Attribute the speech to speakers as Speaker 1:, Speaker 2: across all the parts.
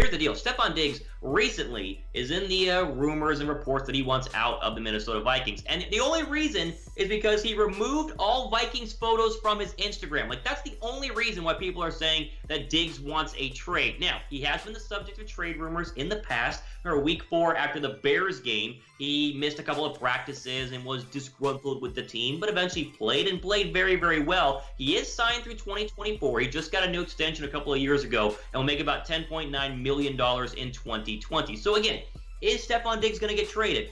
Speaker 1: here's the deal. Stefon Diggs recently is in the rumors and reports that he wants out of the Minnesota Vikings. And the only reason is because he removed all Vikings photos from his Instagram. Like, that's the only reason why people are saying that Diggs wants a trade. Now, he has been the subject of trade rumors in the past. Or week 4 after the Bears game, he missed a couple of practices and was disgruntled with the team, but eventually played and played very, very well. He is signed through 2024. He just got a new extension a couple of years ago and will make about $10.9 million in 2020. So again, is Stefon Diggs going to get traded?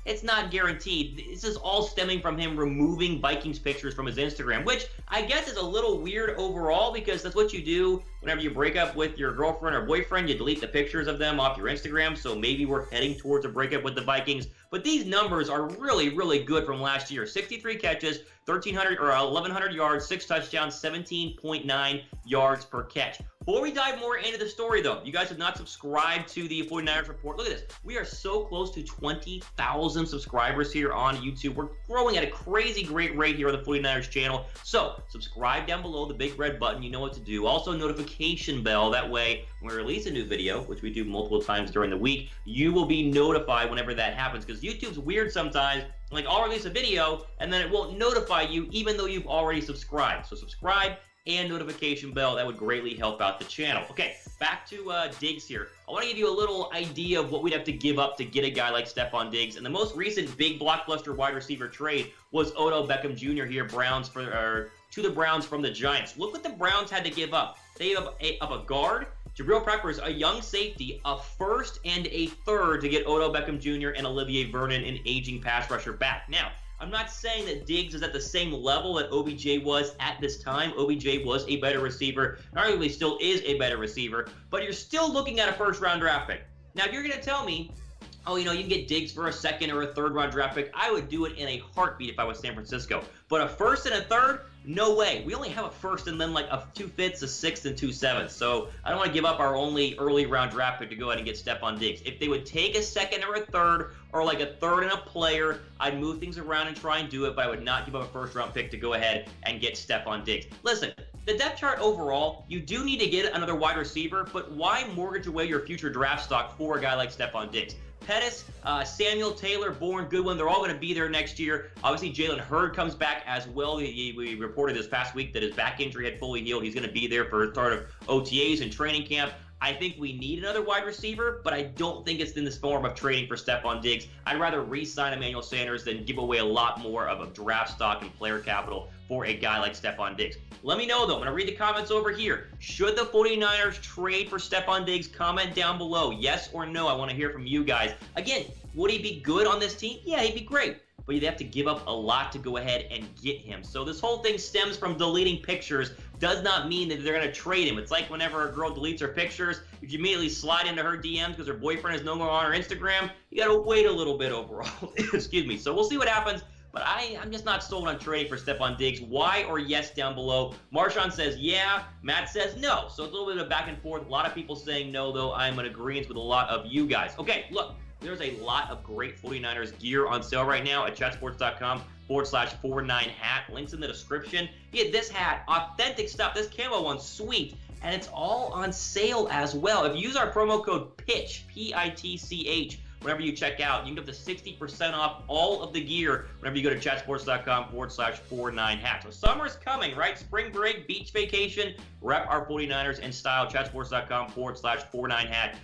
Speaker 1: It's not guaranteed. This is all stemming from him removing Vikings pictures from his Instagram, which I guess is a little weird overall because that's what you do whenever you break up with your girlfriend or boyfriend. You delete the pictures of them off your Instagram, so maybe we're heading towards a breakup with the Vikings. But these numbers are really, really good from last year. 63 catches, 1,100 yards, 6 touchdowns, 17.9 yards per catch. Before we dive more into the story, though, you guys have not subscribed to the 49ers Report. Look at this. We are so close to 20,000 subscribers here on YouTube. We're growing at a crazy great rate here on the 49ers channel. So subscribe down below, the big red button. You know what to do. Also, notification bell. That way, when we release a new video, which we do multiple times during the week, you will be notified whenever that happens. Because YouTube's weird sometimes. Like, I'll release a video, and then it won't notify you even though you've already subscribed. So subscribe and notification bell. That would greatly help out the channel. Okay, back to Diggs here. I want to give you a little idea of what we'd have to give up to get a guy like Stefon Diggs. And the most recent big blockbuster wide receiver trade was Odell Beckham Jr. here, to the Browns from the Giants. Look what the Browns had to give up. They gave up a guard, Jabril Peppers, a young safety, a first and a third to get Odell Beckham Jr. and Olivier Vernon, an aging pass rusher, back. Now, I'm not saying that Diggs is at the same level that OBJ was at this time. OBJ was a better receiver, and arguably still is a better receiver, but you're still looking at a first-round draft pick. Now, if you're going to tell me, oh, you know, you can get Diggs for a second or a third-round draft pick, I would do it in a heartbeat if I was San Francisco. But a first and a third? No way. We only have a first and then like a 2 fifths, a sixth, and 2 sevenths. So I don't want to give up our only early round draft pick to go ahead and get Stefon Diggs. If they would take a second or a third, or like a third and a player, I'd move things around and try and do it, but I would not give up a first round pick to go ahead and get Stefon Diggs. Listen, the depth chart overall, you do need to get another wide receiver, but why mortgage away your future draft stock for a guy like Stefon Diggs? Pettis, Samuel Taylor, Bourne, Goodwin, they're all going to be there next year. Obviously, Jalen Hurd comes back as well. We reported this past week that his back injury had fully healed. He's going to be there for the start of OTAs and training camp. I think we need another wide receiver, but I don't think it's in this form of trading for Stefon Diggs. I'd rather re-sign Emmanuel Sanders than give away a lot more of a draft stock and player capital for a guy like Stefon Diggs. Let me know, though. I'm going to read the comments over here. Should the 49ers trade for Stefon Diggs? Comment down below. Yes or no? I want to hear from you guys. Again, would he be good on this team? Yeah, he'd be great. But you'd have to give up a lot to go ahead and get him. So this whole thing stems from deleting pictures. Does not mean that they're going to trade him. It's like whenever a girl deletes her pictures, if you immediately slide into her DMs because her boyfriend is no longer on her Instagram, you got to wait a little bit overall. Excuse me. So we'll see what happens. But I'm just not sold on trading for Stefon Diggs. Why or yes down below. Marshawn says yeah. Matt says no. So it's a little bit of back and forth. A lot of people saying no, though. I'm in agreement with a lot of you guys. Okay, look. There's a lot of great 49ers gear on sale right now at chatsports.com/49hat. Links in the description. Get this hat, authentic stuff. This camo one's sweet, and it's all on sale as well. If you use our promo code PITCH, P-I-T-C-H, whenever you check out, you can get up to 60% off all of the gear whenever you go to chatsports.com/49hat. So summer's coming, right? Spring break, beach vacation. Rep our 49ers in style. chatsports.com/49hat.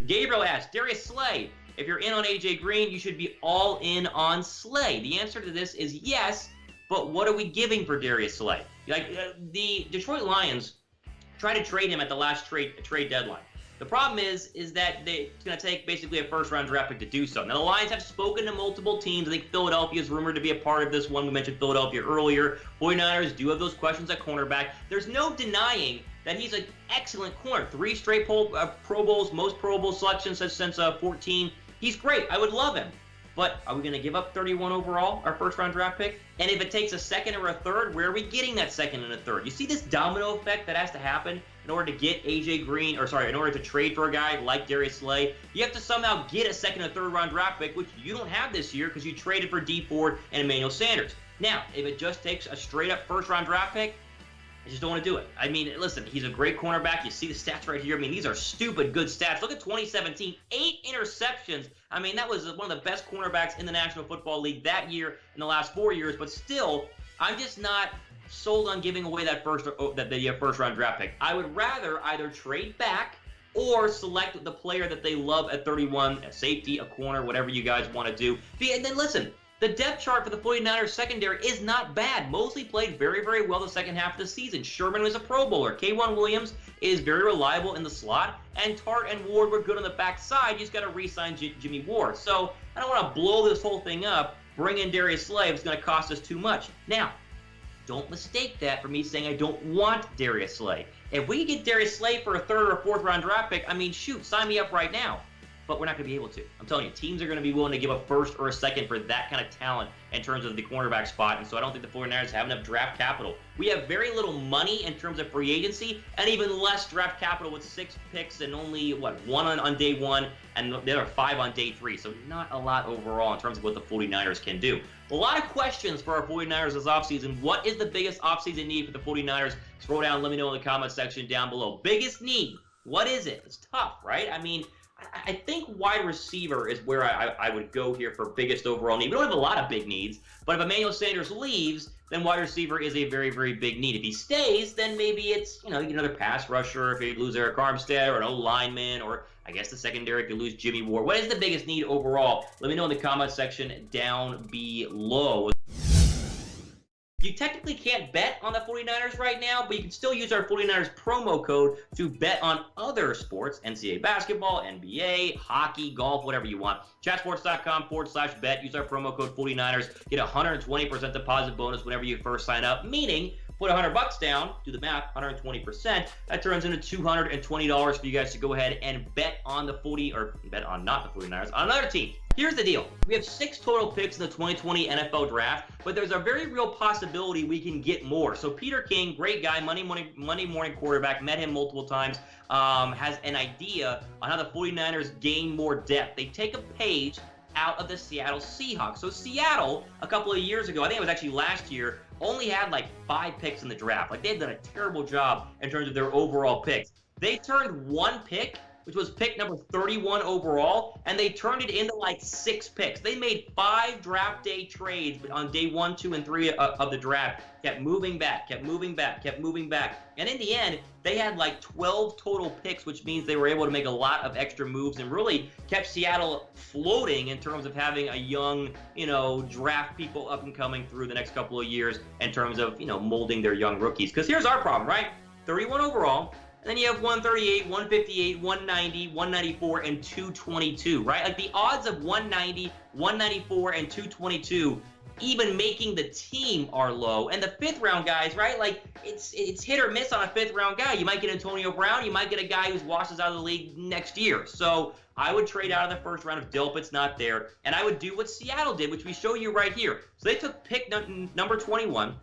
Speaker 1: Gabriel asks, Darius Slay, if you're in on AJ Green, you should be all in on Slay. The answer to this is yes, but what are we giving for Darius Slay? Like, the Detroit Lions tried to trade him at the last trade deadline. The problem is that it's going to take basically a first-round draft pick to do so. Now, the Lions have spoken to multiple teams. I think Philadelphia is rumored to be a part of this one. We mentioned Philadelphia earlier. 49ers do have those questions at cornerback. There's no denying that he's an excellent corner. 3 straight Pro Bowls, most Pro Bowl selections since 14. He's great. I would love him. But are we going to give up 31 overall, our first-round draft pick? And if it takes a second or a third, where are we getting that second and a third? You see this domino effect that has to happen in order to get AJ Green, in order to trade for a guy like Darius Slay? You have to somehow get a second or third-round draft pick, which you don't have this year because you traded for Dee Ford and Emmanuel Sanders. Now, if it just takes a straight-up first-round draft pick, I just don't want to do it. I mean, listen, he's a great cornerback. You see the stats right here. I mean, these are stupid good stats. Look at 2017, 8 interceptions. I mean, that was one of the best cornerbacks in the National Football League that year in the last 4 years. But still, I'm just not sold on giving away that first-round draft pick. I would rather either trade back or select the player that they love at 31, a safety, a corner, whatever you guys want to do. And then listen, the depth chart for the 49ers secondary is not bad. Mosley played very, very well the second half of the season. Sherman was a Pro Bowler. K'Wan Williams is very reliable in the slot. And Tart and Ward were good on the backside. You just got to re-sign Jimmy Ward. So I don't want to blow this whole thing up. Bring in Darius Slay. It's going to cost us too much. Now, don't mistake that for me saying I don't want Darius Slay. If we get Darius Slay for a third or fourth round draft pick, I mean, shoot, sign me up right now. But we're not going to be able to. I'm telling you, teams are going to be willing to give a first or a second for that kind of talent in terms of the cornerback spot, and so I don't think the 49ers have enough draft capital. We have very little money in terms of free agency, and even less draft capital with 6 picks and only, what, 1 on day 1, and the other 5 on day 3, so not a lot overall in terms of what the 49ers can do. A lot of questions for our 49ers this offseason. What is the biggest offseason need for the 49ers? Scroll down, let me know in the comment section down below. Biggest need, what is it? It's tough, right? I mean, I think wide receiver is where I would go here for biggest overall need. We don't have a lot of big needs, but if Emmanuel Sanders leaves, then wide receiver is a very, very big need. If he stays, then maybe it's, you know, another pass rusher if you lose Eric Armstead, or an O-lineman, or I guess the secondary could lose Jimmy Ward. What is the biggest need overall? Let me know in the comment section down below. You technically can't bet on the 49ers right now, but you can still use our 49ers promo code to bet on other sports, NCAA basketball, NBA, hockey, golf, whatever you want. Chatsports.com/bet. Use our promo code 49ers. Get a 120% deposit bonus whenever you first sign up, meaning put $100 down, do the math, 120%. That turns into $220 for you guys to go ahead and bet on the bet on not the 49ers, on another team. Here's the deal. We have 6 total picks in the 2020 NFL Draft, but there's a very real possibility we can get more. So Peter King, great guy, Monday morning quarterback, met him multiple times, has an idea on how the 49ers gain more depth. They take a page out of the Seattle Seahawks. So Seattle, a couple of years ago, I think it was actually last year, only had like 5 picks in the draft. Like, they've done a terrible job in terms of their overall picks. They turned 1 pick, which was pick number 31 overall, and they turned it into like 6 picks. They made 5 draft day trades on day 1, 2, and 3 of the draft. Kept moving back, kept moving back, kept moving back. And in the end, they had like 12 total picks, which means they were able to make a lot of extra moves and really kept Seattle floating in terms of having a young, draft people up and coming through the next couple of years in terms of, molding their young rookies. Because here's our problem, right? 31 overall. And then you have 138, 158, 190, 194, and 222, right? Like, the odds of 190, 194, and 222 even making the team are low. And the 5th round guys, right? Like, it's hit or miss on a 5th round guy. You might get Antonio Brown. You might get a guy who's washes out of the league next year. So I would trade out of the first round if Delpit's not there. And I would do what Seattle did, which we show you right here. So they took pick number 21.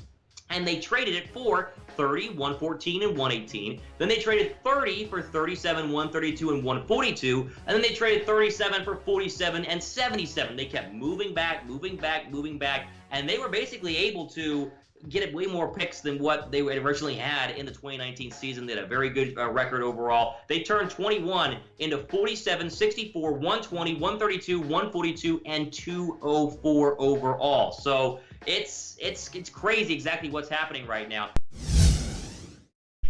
Speaker 1: And they traded it for 30, 114, and 118. Then they traded 30 for 37, 132, and 142. And then they traded 37 for 47 and 77. They kept moving back, moving back, moving back. And they were basically able to get way more picks than what they originally had in the 2019 season. They had a very good record overall. They turned 21 into 47, 64, 120, 132, 142, and 204 overall. So it's crazy exactly what's happening right now.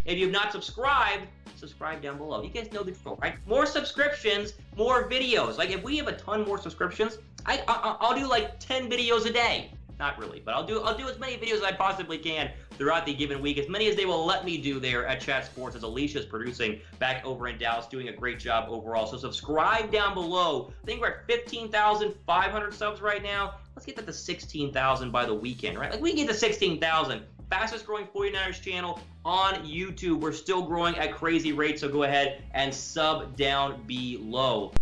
Speaker 1: If you have not subscribed, subscribe down below. You guys know the drill, right? More subscriptions, more videos. Like, if we have a ton more subscriptions, I'll do like 10 videos a day. Not really, but I'll do as many videos as I possibly can throughout the given week, as many as they will let me do there at Chat Sports, as Alicia's producing back over in Dallas, doing a great job overall. So subscribe down below. I think we're at 15,500 subs right now. Let's get that to 16,000 by the weekend, right? Like, we can get to 16,000. Fastest growing 49ers channel on YouTube. We're still growing at crazy rates, so go ahead and sub down below.